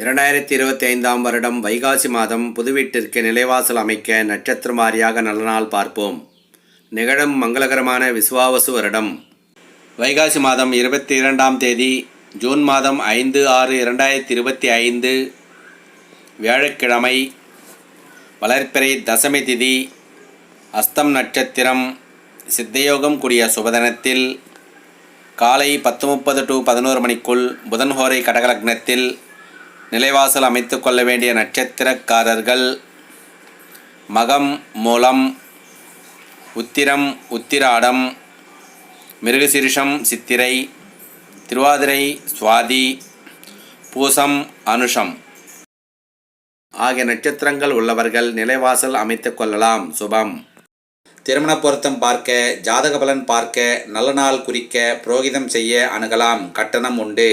2025ஆம் வருடம் வைகாசி மாதம் புது வீட்டிற்கு நிலைவாசல் அமைக்க நட்சத்திரம் வாரியாக நல்ல நாள் பார்ப்போம். நிகழும் மங்களகரமான விசுவாவசு வருடம் வைகாசி மாதம் 22ஆம் தேதி, ஜூன் மாதம் 5/6/2025 வியாழக்கிழமை, வளர்ப்பிறை தசமி திதி, அஸ்தம் நட்சத்திரம், சித்தயோகம் கூடிய சுபதனத்தில் காலை 10:30 to 11 மணிக்குள் புதன்ஹோரை கடகலக்னத்தில் நிலைவாசல் அமைத்து கொள்ள வேண்டிய நட்சத்திரக்காரர்கள் மகம், மூலம், உத்திரம், உத்திராடம், மிருகசீரிஷம், சித்திரை, திருவாதிரை, சுவாதி, பூசம், அனுஷம் ஆகிய நட்சத்திரங்கள் உள்ளவர்கள் நிலைவாசல் அமைத்து கொள்ளலாம். சுபம். திருமண பொருத்தம் பார்க்க, ஜாதக பலன் பார்க்க, நல்ல நாள் குறிக்க, புரோகிதம் செய்ய அணுகலாம். கட்டணம் உண்டு.